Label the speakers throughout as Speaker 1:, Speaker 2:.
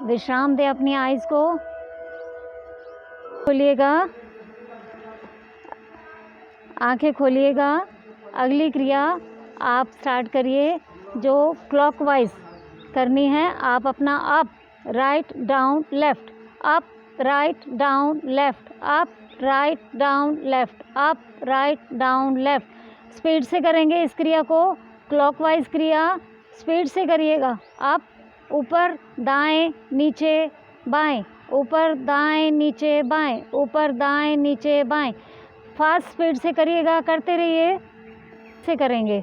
Speaker 1: विश्राम दें अपनी आइज़ को, खोलिएगा, आंखें खोलिएगा। अगली क्रिया आप स्टार्ट करिए जो क्लॉकवाइज करनी है। आप अपना up write down left, up write down left, up write down left, up write down left. Speed से करेंगे इस क्रिया को, क्लॉकवाइज क्रिया स्पीड से करिएगा। अप, ऊपर दाएं नीचे बाएं, ऊपर दाएं नीचे बाएं, ऊपर दाएं नीचे बाएं। फास्ट स्पीड से करिएगा, करते रहिए, से करेंगे।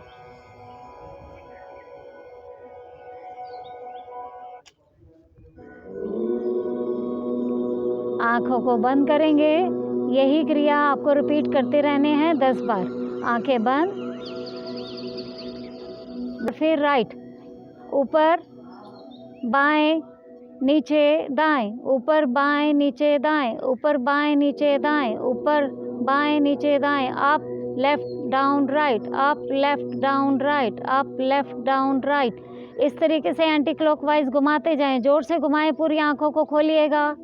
Speaker 1: आँखों को बंद करेंगे। यही क्रिया आपको रिपीट करते रहने हैं 10 बार। आंखें बंद, फिर राइट, ऊपर बाएं नीचे दाएं, ऊपर बाएं नीचे दाएं, ऊपर बाएं नीचे दाएं, ऊपर बाएं नीचे दाएं। Up left down right, up left down right, up left down right. इस तरीके से एंटी क्लॉकवाइज घुमाते जाएं। जोर से घुमाएं, पूरी आंखों को खोलिएगा,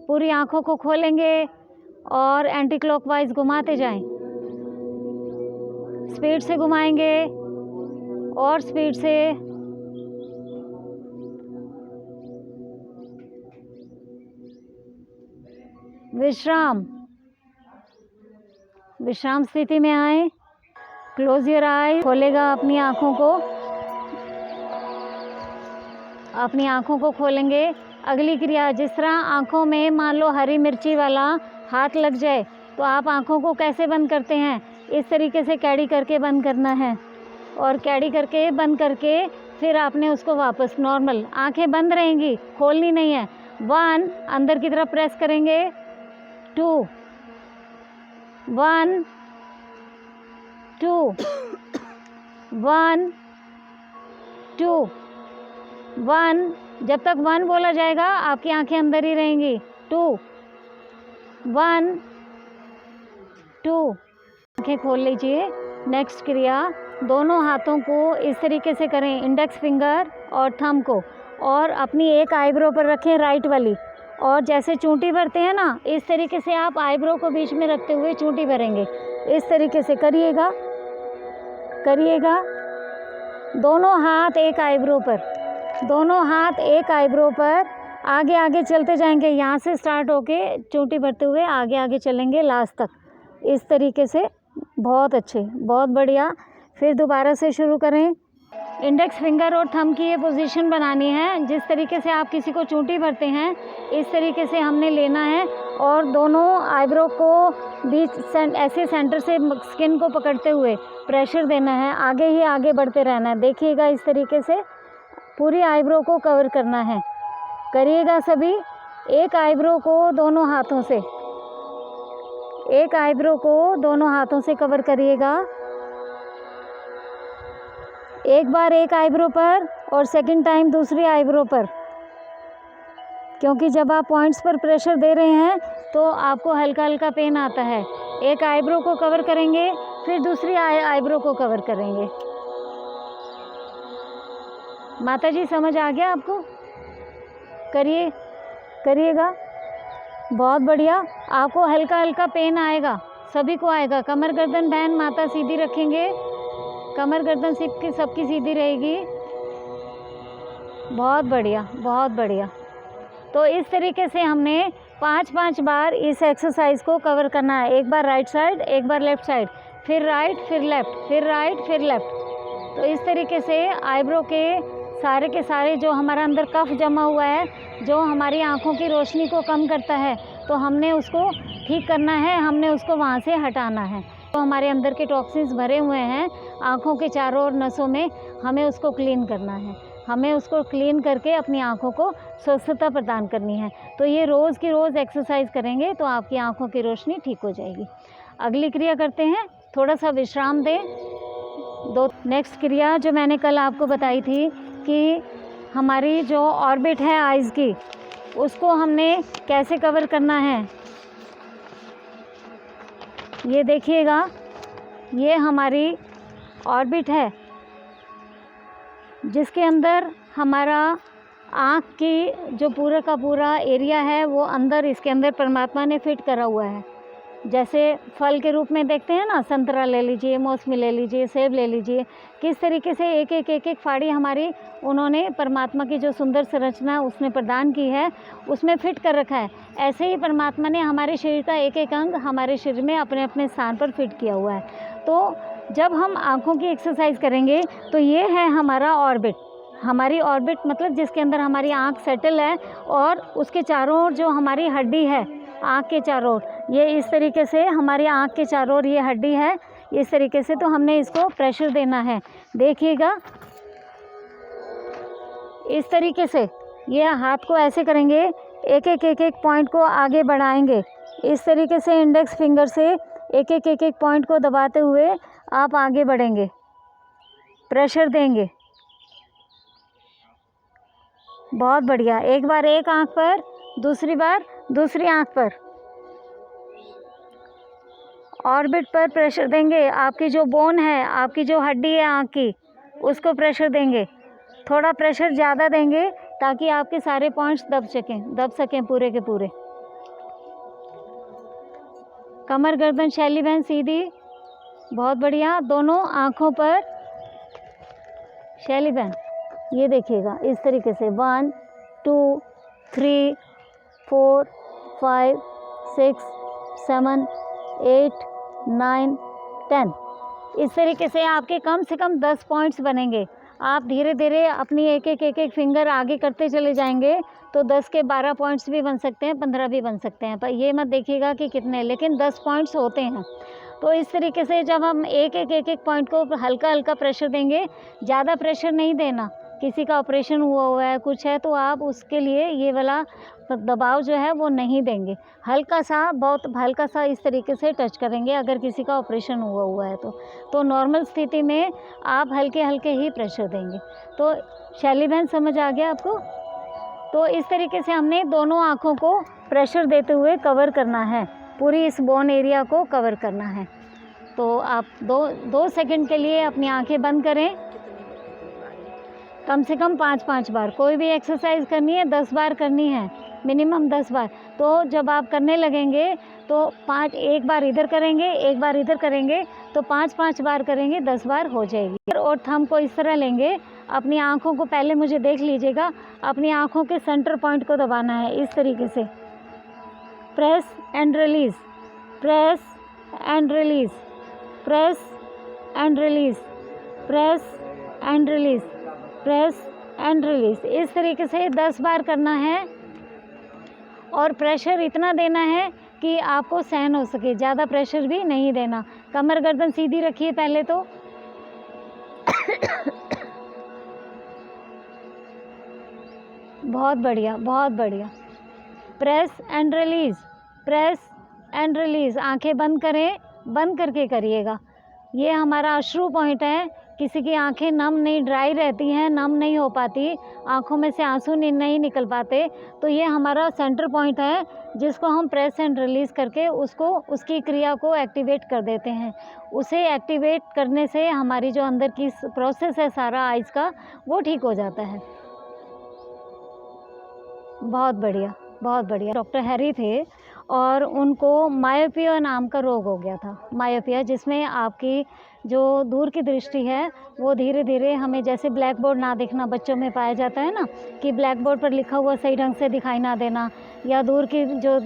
Speaker 1: पूरी आंखों को खोलेंगे और एंटी क्लॉकवाइज घुमाते जाएं। स्पीड से घुमाएंगे और स्पीड से। विश्राम, विश्राम स्थिति में आए। क्लोज योर आई, खोलेगा अपनी आँखों को, अपनी आँखों को खोलेंगे। अगली क्रिया, जिस तरह आँखों में मान लो हरी मिर्ची वाला हाथ लग जाए तो आप आँखों को कैसे बंद करते हैं, इस तरीके से कैडी करके बंद करना है। और कैडी करके बंद करके फिर आपने उसको वापस नॉर्मल, आंखें बंद रहेंगी, खोलनी नहीं है। 1, अंदर की तरफ प्रेस करेंगे। 2, 1 2, 1 2, 1। जब तक 1 बोला जाएगा आपकी आंखें अंदर ही रहेंगी। 2, 1 2, आंखें खोल लीजिए। नेक्स्ट क्रिया, दोनों हाथों को इस तरीके से करें, इंडेक्स फिंगर और थंब को, और अपनी एक आईब्रो पर रखें राइट वाली, और जैसे चूंटी भरते हैं ना, इस तरीके से आप आईब्रो को बीच में रखते हुए चूंटी भरेंगे। इस तरीके से करिएगा, करिएगा। दोनों हाथ एक आईब्रो पर, दोनों हाथ एक आईब्रो पर, आगे आगे चलते जाएंगे। यहाँ से स्टार्ट होके चूंटी भरते हुए आगे आगे चलेंगे लास्ट तक, इस तरीके से। बहुत अच्छे, बहुत बढ़िया। फिर दोबारा से शुरू करें। इंडेक्स फिंगर और थंब की ये पोजीशन बनानी है। जिस तरीके से आप किसी को चूंटी भरते हैं, इस तरीके से हमने लेना है, और दोनों आईब्रो को बीच ऐसे सेंटर से स्किन को पकड़ते हुए प्रेशर देना है, आगे ही आगे बढ़ते रहना है। देखिएगा, इस तरीके से पूरी आईब्रो को कवर करना है। करिएगा सभी। एक आईब्रो को दोनों हाथों से, एक आईब्रो को दोनों हाथों से कवर करिएगा। एक बार एक आईब्रो पर और सेकंड टाइम दूसरी आईब्रो पर, क्योंकि जब आप पॉइंट्स पर प्रेशर दे रहे हैं तो आपको हल्का हल्का पेन आता है। एक आईब्रो को कवर करेंगे, फिर दूसरी आईब्रो को कवर करेंगे। माता जी, समझ आ गया आपको? करिए, करिएगा। बहुत बढ़िया। आपको हल्का हल्का पेन आएगा, सभी को आएगा। कमर गर्दन बहन माता सीधी रखेंगे, कमर गर्दन सबकी सीधी रहेगी। बहुत बढ़िया, बहुत बढ़िया। तो इस तरीके से हमने 5-5 बार इस एक्सरसाइज को कवर करना है। एक बार राइट साइड, एक बार लेफ़्ट साइड, फिर राइट, फिर लेफ़्ट, फिर राइट, फिर लेफ़्ट। तो इस तरीके से आईब्रो के सारे जो हमारा अंदर कफ जमा हुआ है, जो हमारी आँखों की रोशनी को कम करता है, तो हमने उसको ठीक करना है, हमने उसको वहाँ से हटाना है। तो हमारे अंदर के टॉक्सिन्स भरे हुए हैं आँखों के चारों ओर नसों में, हमें उसको क्लीन करना है। हमें उसको क्लीन करके अपनी आँखों को स्वस्थता प्रदान करनी है। तो ये रोज़ की रोज़ एक्सरसाइज करेंगे तो आपकी आँखों की रोशनी ठीक हो जाएगी। अगली क्रिया करते हैं, थोड़ा सा विश्राम दें। नेक्स्ट क्रिया जो मैंने कल आपको बताई थी कि हमारी जो ऑर्बिट है आइज़ की, उसको हमने कैसे कवर करना है। ये देखिएगा, ये हमारी ऑर्बिट है जिसके अंदर हमारा आँख की जो पूरा का पूरा एरिया है वो अंदर, इसके अंदर परमात्मा ने फिट करा हुआ है। जैसे फल के रूप में देखते हैं ना, संतरा ले लीजिए, मौसमी ले लीजिए, सेब ले लीजिए, किस तरीके से एक एक फाड़ी हमारी उन्होंने परमात्मा की जो सुंदर संरचना उसने प्रदान की है उसमें फिट कर रखा है। ऐसे ही परमात्मा ने हमारे शरीर का एक एक अंग हमारे शरीर में अपने अपने स्थान पर फिट किया हुआ है। तो जब हम आँखों की एक्सरसाइज करेंगे तो ये है हमारा ऑर्बिट। हमारी ऑर्बिट मतलब जिसके अंदर हमारी आँख सेटल है, और उसके चारों ओर जो हमारी हड्डी है आँख के चारों ओर, ये इस तरीके से हमारी आँख के चारों ओर ये हड्डी है इस तरीके से। तो हमने इसको प्रेशर देना है, देखिएगा इस तरीके से। ये हाथ को ऐसे करेंगे, एक एक पॉइंट को आगे बढ़ाएंगे इस तरीके से। इंडेक्स फिंगर से एक एक पॉइंट को दबाते हुए आप आगे बढ़ेंगे, प्रेशर देंगे। बहुत बढ़िया। एक बार एक आँख पर, दूसरी बार दूसरी आँख पर, ऑर्बिट पर प्रेशर देंगे। आपकी जो बोन है, आपकी जो हड्डी है आँख की, उसको प्रेशर देंगे। थोड़ा प्रेशर ज़्यादा देंगे ताकि आपके सारे पॉइंट्स दब सकें पूरे के पूरे। कमर गर्दन शैली बहन सीधी, बहुत बढ़िया। दोनों आँखों पर शैली बहन ये देखिएगा इस तरीके से 1 2 3 4 5 6 7 8 9 10। इस तरीके से आपके कम से कम 10 पॉइंट्स बनेंगे। आप धीरे धीरे अपनी एक एक फिंगर आगे करते चले जाएंगे तो 10 के 12 पॉइंट्स भी बन सकते हैं, 15 भी बन सकते हैं, पर ये मत देखिएगा कि कितने, लेकिन 10 पॉइंट्स होते हैं। तो इस तरीके से जब हम एक एक पॉइंट को हल्का हल्का प्रेशर देंगे, ज़्यादा प्रेशर नहीं देना। किसी का ऑपरेशन हुआ है, कुछ है, तो आप उसके लिए ये वाला दबाव जो है वो नहीं देंगे। हल्का सा, बहुत हल्का सा इस तरीके से टच करेंगे अगर किसी का ऑपरेशन हुआ है तो नॉर्मल स्थिति में आप हल्के हल्के ही प्रेशर देंगे। तो शैली बहन समझ आ गया आपको? तो इस तरीके से हमने दोनों आँखों को प्रेशर देते हुए कवर करना है, पूरी इस बोन एरिया को कवर करना है। तो आप दो सेकंड के लिए अपनी आंखें बंद करें, कम से कम 5-5 बार। कोई भी एक्सरसाइज करनी है 10 बार करनी है, मिनिमम 10 बार। तो जब आप करने लगेंगे तो 5, एक बार इधर करेंगे, एक बार इधर करेंगे, तो 5-5 बार करेंगे, 10 बार हो जाएगी। और थंब को इस तरह लेंगे, अपनी आँखों को पहले मुझे देख लीजिएगा, अपनी आँखों के सेंटर पॉइंट को दबाना है इस तरीके से। Press and release, press and release, press and release, press and release, press and release. इस तरीके से 10 बार करना है और प्रेशर इतना देना है कि आपको सहन हो सके, ज़्यादा प्रेशर भी नहीं देना। कमर गर्दन सीधी रखिए पहले तो। बहुत बढ़िया, बहुत बढ़िया। Press and release, press and release. आंखें बंद करें, बंद करके करिएगा। ये हमारा अश्रु पॉइंट है। किसी की आंखें नम नहीं, ड्राई रहती हैं, नम नहीं हो पाती, आंखों में से आंसू नहीं निकल पाते, तो ये हमारा सेंटर पॉइंट है जिसको हम प्रेस एंड रिलीज़ करके उसकी क्रिया को एक्टिवेट कर देते हैं। उसे एक्टिवेट करने से हमारी जो अंदर की प्रोसेस है सारा आइज़ का, वो ठीक हो जाता है। बहुत बढ़िया, बहुत बढ़िया। डॉक्टर हैरी थे और उनको मायोपिया नाम का रोग हो गया था। मायोपिया, जिसमें आपकी जो दूर की दृष्टि है वो धीरे धीरे, हमें जैसे ब्लैक बोर्ड ना दिखना बच्चों में पाया जाता है ना, कि ब्लैक बोर्ड पर लिखा हुआ सही ढंग से दिखाई ना देना, या दूर की जो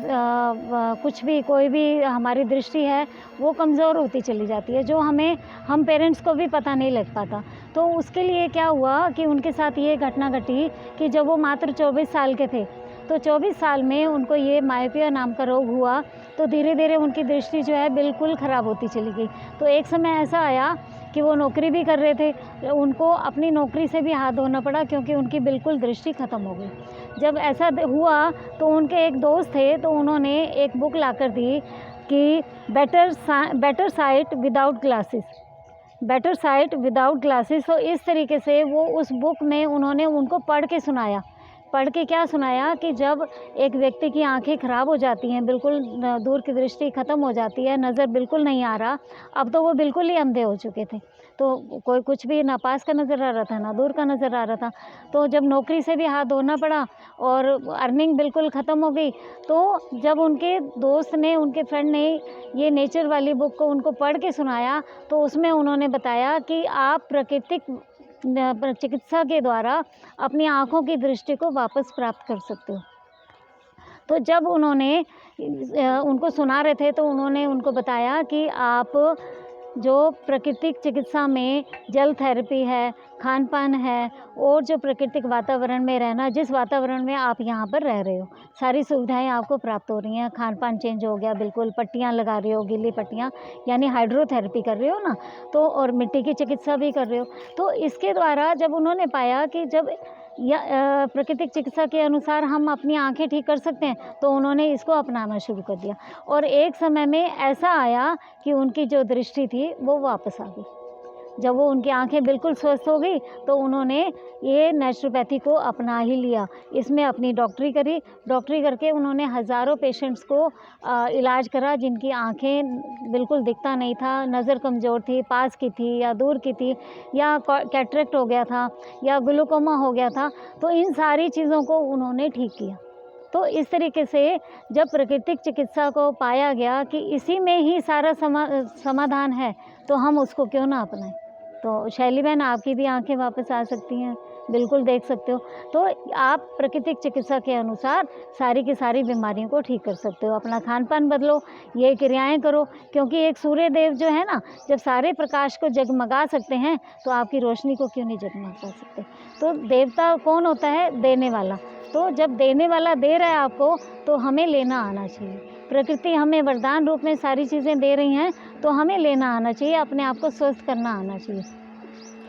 Speaker 1: कुछ भी, कोई भी हमारी दृष्टि है वो कमज़ोर होती चली जाती है, जो हम पेरेंट्स को भी पता नहीं लग पाता। तो उसके लिए क्या हुआ कि उनके साथ ये घटना घटी कि जब वो मात्र 24 साल के थे, तो 24 साल में उनको ये मायोपिया नाम का रोग हुआ। तो धीरे धीरे उनकी दृष्टि जो है बिल्कुल ख़राब होती चली गई। तो एक समय ऐसा आया कि वो नौकरी भी कर रहे थे, उनको अपनी नौकरी से भी हाथ धोना पड़ा क्योंकि उनकी बिल्कुल दृष्टि ख़त्म हो गई। जब ऐसा हुआ तो उनके एक दोस्त थे, तो उन्होंने एक बुक लाकर दी कि better site without glasses, better site without glasses. तो इस तरीके से वो उस बुक में उन्होंने उनको पढ़ पढ़ के क्या सुनाया कि जब एक व्यक्ति की आंखें ख़राब हो जाती हैं, बिल्कुल दूर की दृष्टि ख़त्म हो जाती है, नज़र बिल्कुल नहीं आ रहा, अब तो वो बिल्कुल ही अंधे हो चुके थे। तो कोई कुछ भी ना पास का नज़र आ रहा था, ना दूर का नज़र आ रहा था। तो जब नौकरी से भी हाथ धोना पड़ा और अर्निंग बिल्कुल ख़त्म हो गई, तो जब उनके दोस्त ने, उनके फ्रेंड ने ये नेचर वाली बुक को उनको पढ़ के सुनाया, तो उसमें उन्होंने बताया कि आप प्राकृतिक चिकित्सा के द्वारा अपनी आँखों की दृष्टि को वापस प्राप्त कर सकते हो। तो जब उन्होंने उनको सुना रहे थे, तो उन्होंने उनको बताया कि आप जो प्राकृतिक चिकित्सा में जल थेरेपी है, खान-पान है और जो प्राकृतिक वातावरण में रहना, जिस वातावरण में आप यहाँ पर रह रहे हो, सारी सुविधाएं आपको प्राप्त हो रही हैं। खान-पान चेंज हो गया बिल्कुल, पट्टियाँ लगा रहे हो, गीली पट्टियाँ, यानी हाइड्रोथेरेपी कर रहे हो ना, तो और मिट्टी की चिकित्सा भी कर रहे हो। तो इसके द्वारा जब उन्होंने पाया कि जब प्राकृतिक चिकित्सा के अनुसार हम अपनी आँखें ठीक कर सकते हैं, तो उन्होंने इसको अपनाना शुरू कर दिया और एक समय में ऐसा आया कि उनकी जो दृष्टि थी वो वापस आ गई। जब वो उनकी आंखें बिल्कुल स्वस्थ हो गई, तो उन्होंने ये नेचुरोपैथी को अपना ही लिया। इसमें अपनी डॉक्टरी करी, डॉक्टरी करके उन्होंने हज़ारों पेशेंट्स को इलाज करा जिनकी आंखें बिल्कुल दिखता नहीं था, नज़र कमज़ोर थी, पास की थी या दूर की थी, या कैटरेक्ट हो गया था या ग्लूकोमा हो गया था। तो इन सारी चीज़ों को उन्होंने ठीक किया। तो इस तरीके से जब प्राकृतिक चिकित्सा को पाया गया कि इसी में ही सारा समाधान है, तो हम उसको क्यों ना अपनाएं। तो शैली बहन, आपकी भी आंखें वापस आ सकती हैं, बिल्कुल देख सकते हो। तो आप प्राकृतिक चिकित्सा के अनुसार सारी की सारी बीमारियों को ठीक कर सकते हो। अपना खान पान बदलो, ये क्रियाएं करो, क्योंकि एक सूर्य देव जो है ना, जब सारे प्रकाश को जगमगा सकते हैं, तो आपकी रोशनी को क्यों नहीं जगमगा सकते। तो देवता कौन होता है? देने वाला। तो जब देने वाला दे रहा है आपको, तो हमें लेना आना चाहिए। प्रकृति हमें वरदान रूप में सारी चीज़ें दे रही हैं, तो हमें लेना आना चाहिए, अपने आप को स्वस्थ करना आना चाहिए।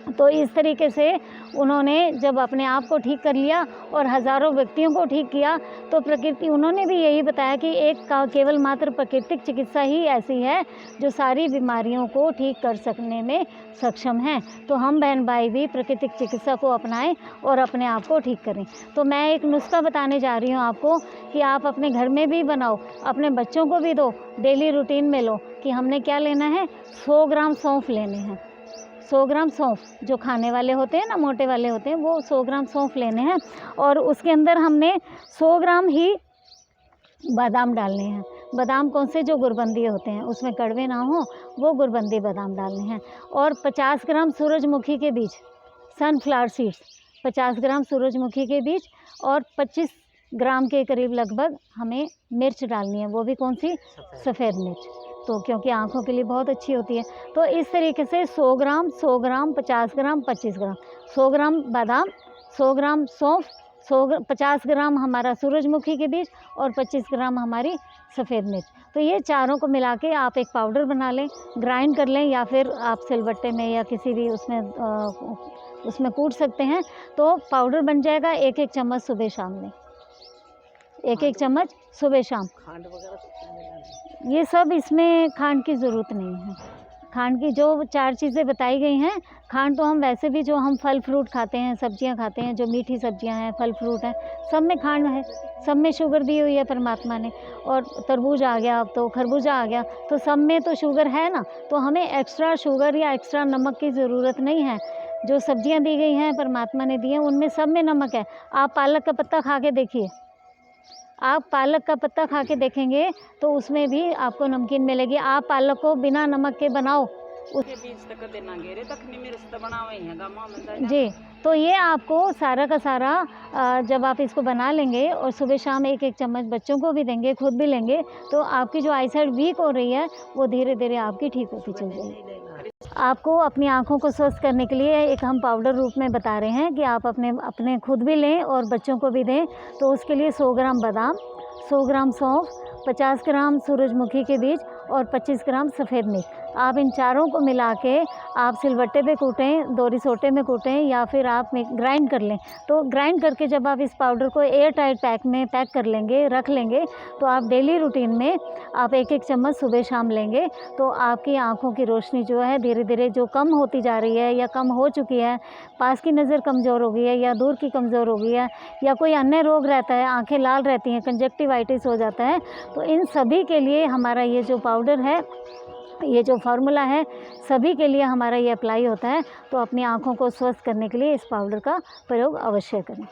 Speaker 1: तो इस तरीके से उन्होंने जब अपने आप को ठीक कर लिया और हज़ारों व्यक्तियों को ठीक किया, तो प्रकृति, उन्होंने भी यही बताया कि केवल मात्र प्राकृतिक चिकित्सा ही ऐसी है जो सारी बीमारियों को ठीक कर सकने में सक्षम है। तो हम बहन भाई भी प्राकृतिक चिकित्सा को अपनाएं और अपने आप को ठीक करें। तो मैं एक नुस्खा बताने जा रही हूँ आपको कि आप अपने घर में भी बनाओ, अपने बच्चों को भी दो, डेली रूटीन में लो। कि हमने क्या लेना है? 100 ग्राम सौंफ लेने हैं। 100 ग्राम सौंफ, जो खाने वाले होते हैं ना, मोटे वाले होते हैं, वो 100 ग्राम सौंफ लेने हैं। और उसके अंदर हमने 100 ग्राम ही बादाम डालने हैं। बादाम कौन से? जो गुरबंदी होते हैं, उसमें कड़वे ना हो, वो गुरबंदी बादाम डालने हैं। और 50 ग्राम सूरजमुखी के बीज, सनफ्लावर सीड्स, 50 ग्राम सूरजमुखी के बीज और 25 ग्राम के करीब लगभग हमें मिर्च डालनी है। वो भी कौन सी? सफ़ेद मिर्च। तो क्योंकि आँखों के लिए बहुत अच्छी होती है। तो इस तरीके से 100 ग्राम, 50 ग्राम, 25 ग्राम, 100 ग्राम बादाम, 100 ग्राम सौंफ, 50 ग्राम हमारा सूरजमुखी के बीज और 25 ग्राम हमारी सफ़ेद मिर्च। तो ये चारों को मिला के आप एक पाउडर बना लें, ग्राइंड कर लें, या फिर आप सिलबट्टे में या किसी भी उसमें कूट सकते हैं। तो पाउडर बन जाएगा। एक एक चम्मच सुबह शाम लें, एक एक चम्मच सुबह शाम।
Speaker 2: खांड वगैरह
Speaker 1: ये सब, इसमें खांड की ज़रूरत नहीं है। खांड की जो 4 चीज़ें बताई गई हैं, खांड तो हम वैसे भी जो हम फल फ्रूट खाते हैं, सब्जियां खाते हैं, जो मीठी सब्जियां हैं, फल फ्रूट हैं, सब में खांड है, सब में शुगर दी हुई है परमात्मा ने। और तरबूज आ गया, अब तो खरबूजा आ गया, तो सब में तो शुगर है ना। तो हमें एक्स्ट्रा शुगर या एक्स्ट्रा नमक की ज़रूरत नहीं है। जो सब्जियाँ दी गई हैं, परमात्मा ने दी हैं, उनमें सब में नमक है। आप पालक का पत्ता खा के देखिए, आप पालक का पत्ता खा के देखेंगे तो उसमें भी आपको नमकीन मिलेगी। आप पालक को बिना नमक के बनाओ,
Speaker 2: उसके बीज तक देना गेरे तखनी में रिश्ता बनावे हैं गामा में
Speaker 1: जी। तो ये आपको सारा का सारा जब आप इसको बना लेंगे और सुबह शाम एक एक चम्मच बच्चों को भी देंगे, खुद भी लेंगे, तो आपकी जो आईसाइट वीक हो रही है वो धीरे धीरे आपकी ठीक होती चल जाएगी। आपको अपनी आँखों को स्वस्थ करने के लिए एक हम पाउडर रूप में बता रहे हैं कि आप अपने खुद भी लें और बच्चों को भी दें। तो उसके लिए 100 ग्राम बादाम, 100 ग्राम सौंफ, 50 ग्राम सूरजमुखी के बीज और 25 ग्राम सफ़ेद मिर्च। आप इन चारों को मिला के आप सिलबट्टे पे कूटें, दोरी सोटे में कूटें या फिर आप ग्राइंड कर लें। तो ग्राइंड करके जब आप इस पाउडर को एयर टाइट पैक में पैक कर लेंगे, रख लेंगे, तो आप डेली रूटीन में आप 1-1 चम्मच सुबह शाम लेंगे तो आपकी आँखों की रोशनी जो है धीरे धीरे जो कम होती जा रही है या कम हो चुकी है, पास की नज़र कमज़ोर हो गई है या दूर की कमज़ोर हो गई है या कोई अन्य रोग रहता है, आँखें लाल रहती हैं, कंजक्टिवाइटिस हो जाता है, तो इन सभी के लिए हमारा ये जो पाउडर है, ये जो फार्मूला है, सभी के लिए हमारा ये अप्लाई होता है। तो अपनी आँखों को स्वस्थ करने के लिए इस पाउडर का प्रयोग अवश्य करें।